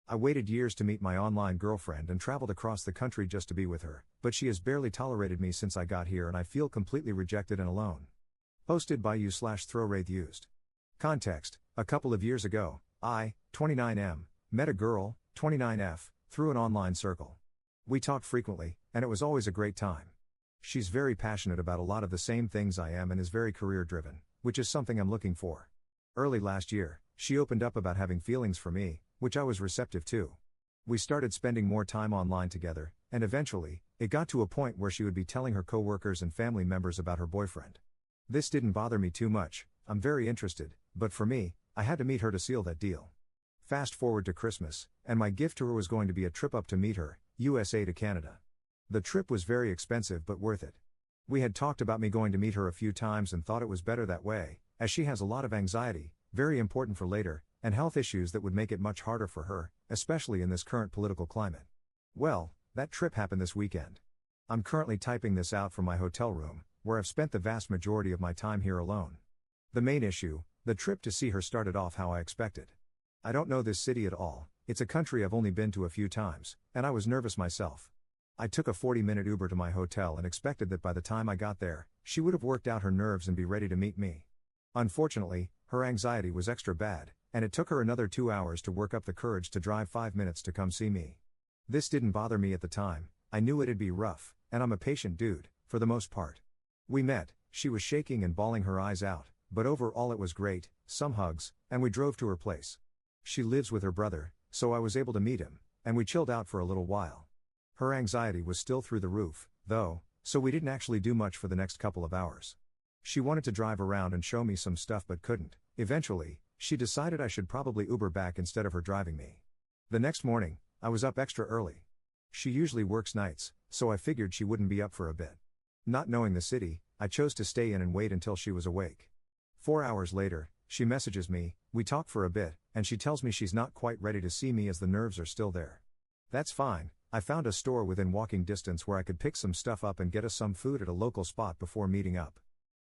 I waited years to meet my online girlfriend and traveled across the country just to be with her, but she has barely tolerated me since I got here and I feel completely rejected and alone. Posted by you/throwwraith used. Context: a couple of years ago, I, 29M, met a girl, 29F, through an online circle. We talked frequently, and it was always a great time. She's very passionate about a lot of the same things I am and is very career-driven, which is something I'm looking for. Early last year, she opened up about having feelings for me, which I was receptive to. We started spending more time online together, and eventually, it got to a point where she would be telling her coworkers and family members about her boyfriend. This didn't bother me too much. I'm very interested, but for me, I had to meet her to seal that deal. Fast forward to Christmas, and my gift to her was going to be a trip up to meet her, USA to Canada. The trip was very expensive but worth it. We had talked about me going to meet her a few times and thought it was better that way, as she has a lot of anxiety, very important for later, and health issues that would make it much harder for her, especially in this current political climate. Well, that trip happened this weekend. I'm currently typing this out from my hotel room, where I've spent the vast majority of my time here alone. The main issue: the trip to see her started off how I expected. I don't know this city at all, it's a country I've only been to a few times, and I was nervous myself. I took a 40-minute Uber to my hotel and expected that by the time I got there, she would have worked out her nerves and be ready to meet me. Unfortunately, her anxiety was extra bad, and it took her another 2 hours to work up the courage to drive 5 minutes to come see me. This didn't bother me at the time. I knew it'd be rough, and I'm a patient dude, for the most part. We met, she was shaking and bawling her eyes out, but overall it was great, some hugs, and we drove to her place. She lives with her brother, so I was able to meet him, and we chilled out for a little while. Her anxiety was still through the roof, though, so we didn't actually do much for the next couple of hours. She wanted to drive around and show me some stuff but couldn't. Eventually, she decided I should probably Uber back instead of her driving me. The next morning, I was up extra early. She usually works nights, so I figured she wouldn't be up for a bit. Not knowing the city, I chose to stay in and wait until she was awake. 4 hours later, she messages me, we talk for a bit, and she tells me she's not quite ready to see me as the nerves are still there. That's fine. I found a store within walking distance where I could pick some stuff up and get us some food at a local spot before meeting up.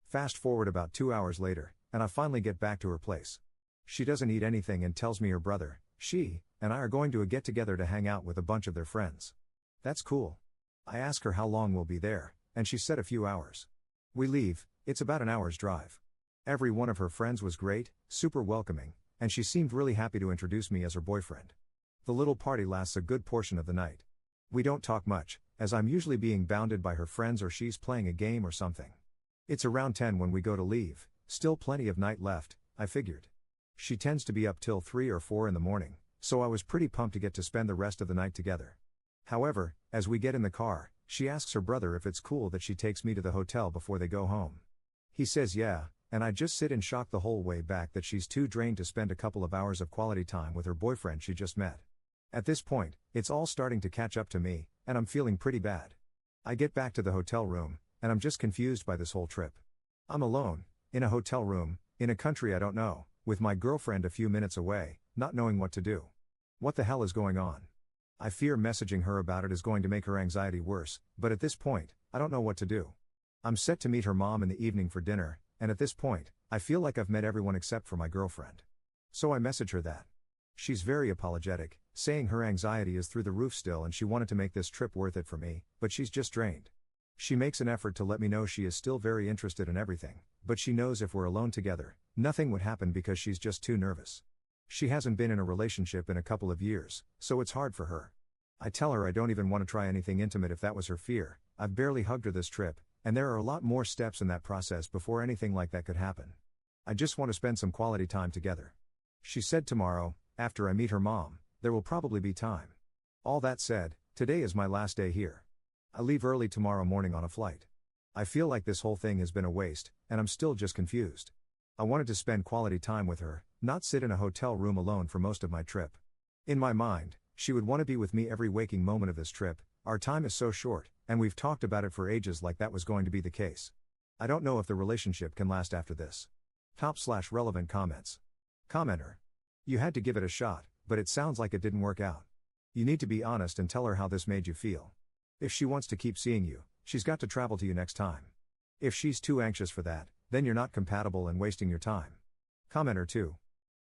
Fast forward about 2 hours later, and I finally get back to her place. She doesn't eat anything and tells me her brother, she, and I are going to a get-together to hang out with a bunch of their friends. That's cool. I ask her how long we'll be there, and she said a few hours. We leave, it's about an hour's drive. Every one of her friends was great, super welcoming, and she seemed really happy to introduce me as her boyfriend. The little party lasts a good portion of the night. We don't talk much, as I'm usually being bounded by her friends or she's playing a game or something. It's around 10 when we go to leave, still plenty of night left, I figured. She tends to be up till 3 or 4 in the morning, so I was pretty pumped to get to spend the rest of the night together. However, as we get in the car, she asks her brother if it's cool that she takes me to the hotel before they go home. He says yeah, and I just sit in shock the whole way back that she's too drained to spend a couple of hours of quality time with her boyfriend she just met. At this point, it's all starting to catch up to me, and I'm feeling pretty bad. I get back to the hotel room, and I'm just confused by this whole trip. I'm alone, in a hotel room, in a country I don't know, with my girlfriend a few minutes away, not knowing what to do. What the hell is going on? I fear messaging her about it is going to make her anxiety worse, but at this point, I don't know what to do. I'm set to meet her mom in the evening for dinner, and at this point, I feel like I've met everyone except for my girlfriend. So I message her that. She's very apologetic, saying her anxiety is through the roof still and she wanted to make this trip worth it for me, but she's just drained. She makes an effort to let me know she is still very interested in everything, but she knows if we're alone together, nothing would happen because she's just too nervous. She hasn't been in a relationship in a couple of years, so it's hard for her. I tell her I don't even want to try anything intimate if that was her fear. I've barely hugged her this trip, and there are a lot more steps in that process before anything like that could happen. I just want to spend some quality time together. She said tomorrow, after I meet her mom, there will probably be time. All that said, today is my last day here. I leave early tomorrow morning on a flight. I feel like this whole thing has been a waste, and I'm still just confused. I wanted to spend quality time with her, not sit in a hotel room alone for most of my trip. In my mind, she would want to be with me every waking moment of this trip. Our time is so short, and we've talked about it for ages like that was going to be the case. I don't know if the relationship can last after this. Top/relevant comments. Commenter. You had to give it a shot, but it sounds like it didn't work out. You need to be honest and tell her how this made you feel. If she wants to keep seeing you, she's got to travel to you next time. If she's too anxious for that, then you're not compatible and wasting your time. Commenter 2.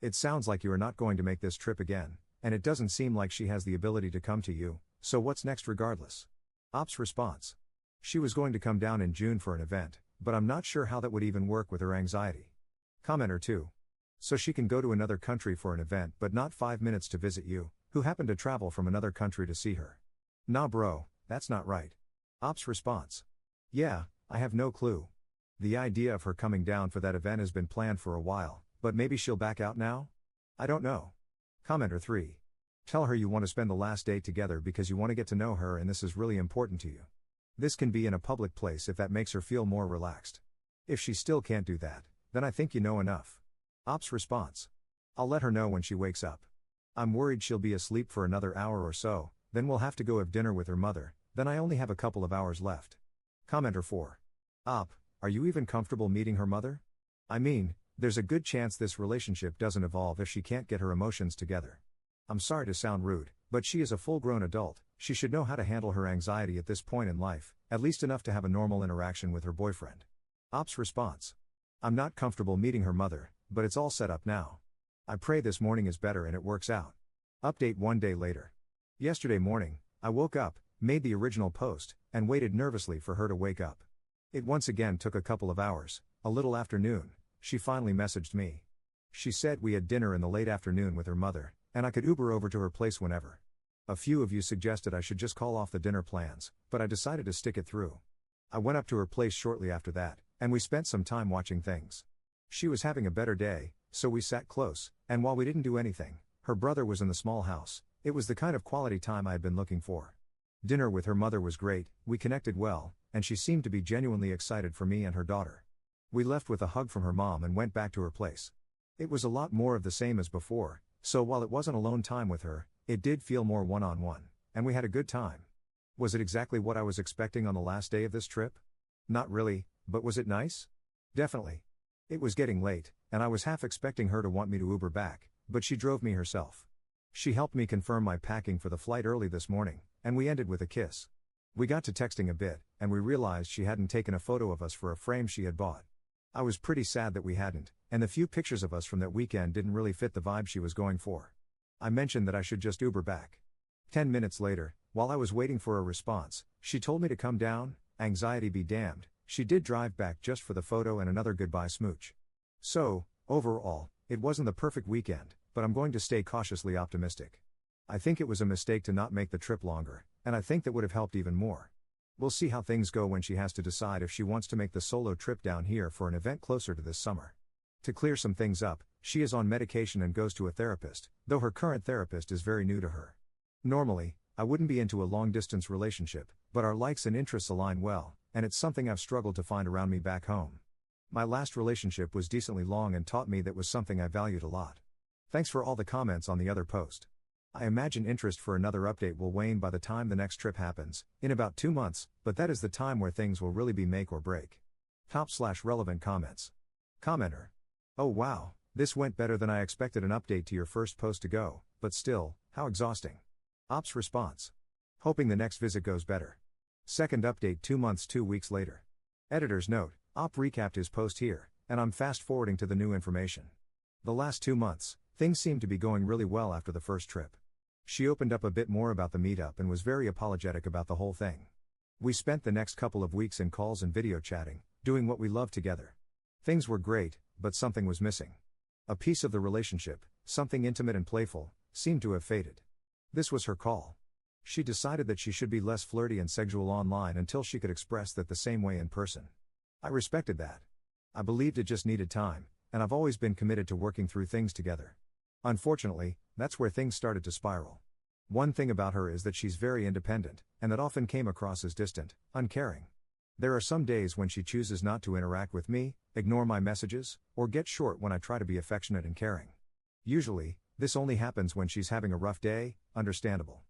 It sounds like you are not going to make this trip again, and it doesn't seem like she has the ability to come to you, so what's next regardless? Ops response. She was going to come down in June for an event, but I'm not sure how that would even work with her anxiety. Commenter 2. So she can go to another country for an event but not 5 minutes to visit you, who happen to travel from another country to see her. Nah bro, that's not right. Ops response. Yeah, I have no clue. The idea of her coming down for that event has been planned for a while, but maybe she'll back out now? I don't know. Commenter 3. Tell her you want to spend the last day together because you want to get to know her and this is really important to you. This can be in a public place if that makes her feel more relaxed. If she still can't do that, then I think you know enough. Ops response. I'll let her know when she wakes up. I'm worried she'll be asleep for another hour or so, then we'll have to go have dinner with her mother, then I only have a couple of hours left. Commenter 4. Op, are you even comfortable meeting her mother? I mean, there's a good chance this relationship doesn't evolve if she can't get her emotions together. I'm sorry to sound rude, but she is a full-grown adult, she should know how to handle her anxiety at this point in life, at least enough to have a normal interaction with her boyfriend. Ops response. I'm not comfortable meeting her mother, but it's all set up now. I pray this morning is better and it works out. Update 1 day later. Yesterday morning, I woke up, made the original post, and waited nervously for her to wake up. It once again took a couple of hours, a little after noon, she finally messaged me. She said we had dinner in the late afternoon with her mother, and I could Uber over to her place whenever. A few of you suggested I should just call off the dinner plans, but I decided to stick it through. I went up to her place shortly after that, and we spent some time watching things. She was having a better day, so we sat close, and while we didn't do anything, her brother was in the small house. It was the kind of quality time I had been looking for. Dinner with her mother was great, we connected well, and she seemed to be genuinely excited for me and her daughter. We left with a hug from her mom and went back to her place. It was a lot more of the same as before, so while it wasn't alone time with her, it did feel more one-on-one, and we had a good time. Was it exactly what I was expecting on the last day of this trip? Not really, but was it nice? Definitely. It was getting late, and I was half expecting her to want me to Uber back, but she drove me herself. She helped me confirm my packing for the flight early this morning, and we ended with a kiss. We got to texting a bit, and we realized she hadn't taken a photo of us for a frame she had bought. I was pretty sad that we hadn't, and the few pictures of us from that weekend didn't really fit the vibe she was going for. I mentioned that I should just Uber back. 10 minutes later, while I was waiting for a response, she told me to come down, anxiety be damned, she did drive back just for the photo and another goodbye smooch. So, overall, it wasn't the perfect weekend, but I'm going to stay cautiously optimistic. I think it was a mistake to not make the trip longer, and I think that would have helped even more. We'll see how things go when she has to decide if she wants to make the solo trip down here for an event closer to this summer. To clear some things up, she is on medication and goes to a therapist, though her current therapist is very new to her. Normally, I wouldn't be into a long-distance relationship, but our likes and interests align well, and it's something I've struggled to find around me back home. My last relationship was decently long and taught me that was something I valued a lot. Thanks for all the comments on the other post. I imagine interest for another update will wane by the time the next trip happens, in about 2 months, but that is the time where things will really be make or break. Top/relevant comments. Commenter. Oh wow, this went better than I expected. An update to your first post to go, but still, how exhausting. Ops response. Hoping the next visit goes better. Second update 2 months 2 weeks later. Editor's note, Op recapped his post here, and I'm fast forwarding to the new information. The last 2 months, things seemed to be going really well after the first trip. She opened up a bit more about the meetup and was very apologetic about the whole thing. We spent the next couple of weeks in calls and video chatting, doing what we love together. Things were great, but something was missing. A piece of the relationship, something intimate and playful, seemed to have faded. This was her call. She decided that she should be less flirty and sexual online until she could express that the same way in person. I respected that. I believed it just needed time, and I've always been committed to working through things together. Unfortunately, that's where things started to spiral. One thing about her is that she's very independent, and that often came across as distant, uncaring. There are some days when she chooses not to interact with me, ignore my messages, or get short when I try to be affectionate and caring. Usually, this only happens when she's having a rough day, understandable.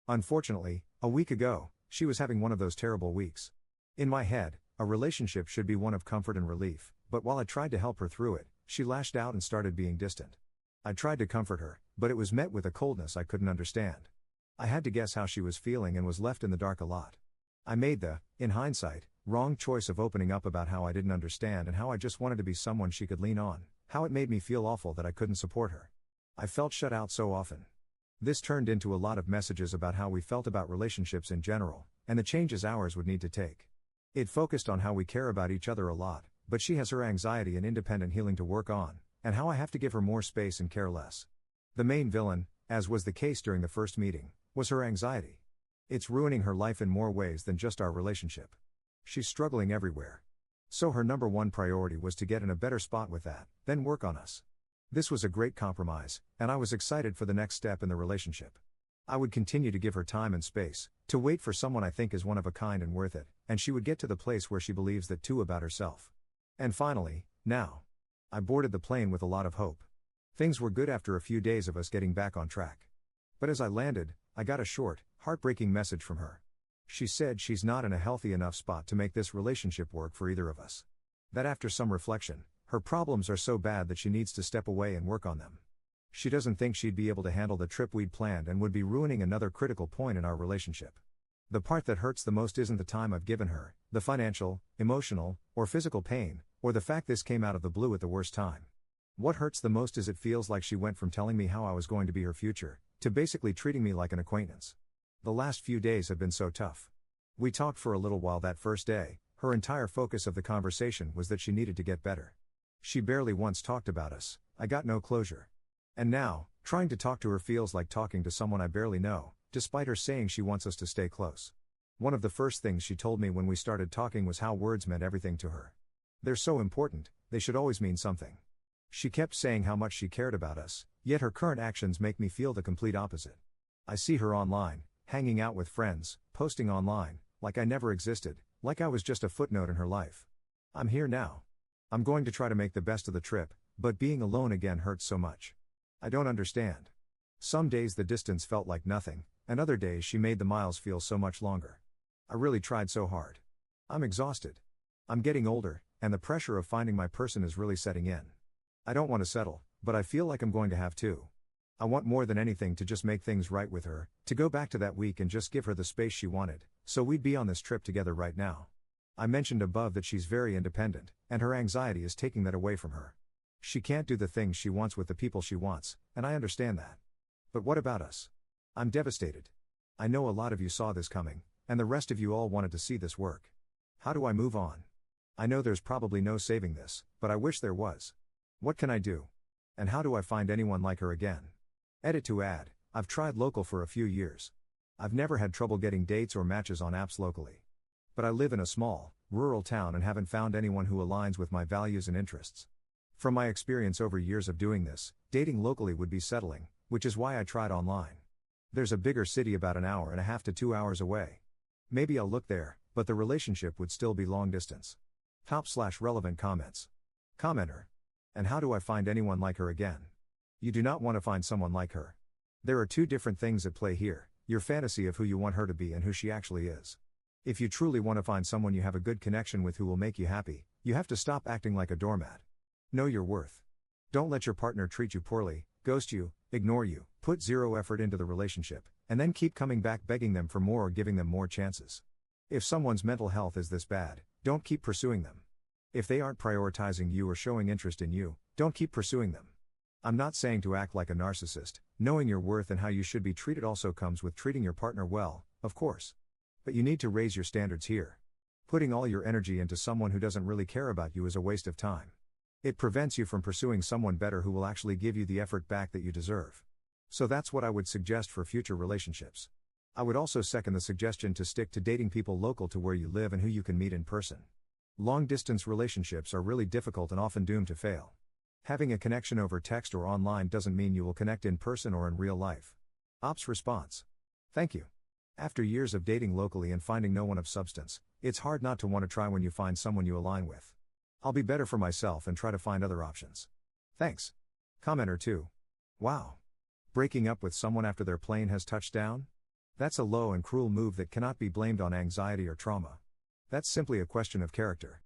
Unfortunately, a week ago, she was having one of those terrible weeks. In my head, a relationship should be one of comfort and relief, but while I tried to help her through it, she lashed out and started being distant. I tried to comfort her, but it was met with a coldness I couldn't understand. I had to guess how she was feeling and was left in the dark a lot. I made the, in hindsight, wrong choice of opening up about how I didn't understand and how I just wanted to be someone she could lean on, how it made me feel awful that I couldn't support her. I felt shut out so often. This turned into a lot of messages about how we felt about relationships in general, and the changes ours would need to take. It focused on how we care about each other a lot, but she has her anxiety and independent healing to work on, and how I have to give her more space and care less. The main villain, as was the case during the first meeting, was her anxiety. It's ruining her life in more ways than just our relationship. She's struggling everywhere. So her number one priority was to get in a better spot with that, then work on us. This was a great compromise, and I was excited for the next step in the relationship. I would continue to give her time and space, to wait for someone I think is one of a kind and worth it, and she would get to the place where she believes that too about herself. And finally, now. I boarded the plane with a lot of hope. Things were good after a few days of us getting back on track. But as I landed, I got a short, heartbreaking message from her. She said she's not in a healthy enough spot to make this relationship work for either of us. That after some reflection, her problems are so bad that she needs to step away and work on them. She doesn't think she'd be able to handle the trip we'd planned and would be ruining another critical point in our relationship. The part that hurts the most isn't the time I've given her, the financial, emotional, or physical pain, or the fact this came out of the blue at the worst time. What hurts the most is it feels like she went from telling me how I was going to be her future, to basically treating me like an acquaintance. The last few days have been so tough. We talked for a little while that first day. Her entire focus of the conversation was that she needed to get better. She barely once talked about us. I got no closure. And now, trying to talk to her feels like talking to someone I barely know, despite her saying she wants us to stay close. One of the first things she told me when we started talking was how words meant everything to her. They're so important, they should always mean something. She kept saying how much she cared about us, yet her current actions make me feel the complete opposite. I see her online, hanging out with friends, posting online, like I never existed, like I was just a footnote in her life. I'm here now. I'm going to try to make the best of the trip, but being alone again hurts so much. I don't understand. Some days the distance felt like nothing, and other days she made the miles feel so much longer. I really tried so hard. I'm exhausted. I'm getting older, and the pressure of finding my person is really setting in. I don't want to settle, but I feel like I'm going to have to. I want more than anything to just make things right with her, to go back to that week and just give her the space she wanted, so we'd be on this trip together right now. I mentioned above that she's very independent, and her anxiety is taking that away from her. She can't do the things she wants with the people she wants, and I understand that. But what about us? I'm devastated. I know a lot of you saw this coming, and the rest of you all wanted to see this work. How do I move on? I know there's probably no saving this, but I wish there was. What can I do? And how do I find anyone like her again? Edit to add, I've tried local for a few years. I've never had trouble getting dates or matches on apps locally. But I live in a small, rural town and haven't found anyone who aligns with my values and interests. From my experience over years of doing this, dating locally would be settling, which is why I tried online. There's a bigger city about an hour and a half to 2 hours away. Maybe I'll look there, but the relationship would still be long distance. Top/relevant comments. Commenter. And how do I find anyone like her again? You do not want to find someone like her. There are two different things at play here, your fantasy of who you want her to be and who she actually is. If you truly want to find someone you have a good connection with who will make you happy, you have to stop acting like a doormat. Know your worth. Don't let your partner treat you poorly, ghost you, ignore you, put zero effort into the relationship, and then keep coming back begging them for more or giving them more chances. If someone's mental health is this bad, don't keep pursuing them. If they aren't prioritizing you or showing interest in you, don't keep pursuing them. I'm not saying to act like a narcissist. Knowing your worth and how you should be treated also comes with treating your partner well, of course. But you need to raise your standards here. Putting all your energy into someone who doesn't really care about you is a waste of time. It prevents you from pursuing someone better who will actually give you the effort back that you deserve. So that's what I would suggest for future relationships. I would also second the suggestion to stick to dating people local to where you live and who you can meet in person. Long-distance relationships are really difficult and often doomed to fail. Having a connection over text or online doesn't mean you will connect in person or in real life. Ops response. Thank you. After years of dating locally and finding no one of substance, it's hard not to want to try when you find someone you align with. I'll be better for myself and try to find other options. Thanks. Commenter 2. Wow. Breaking up with someone after their plane has touched down? That's a low and cruel move that cannot be blamed on anxiety or trauma. That's simply a question of character.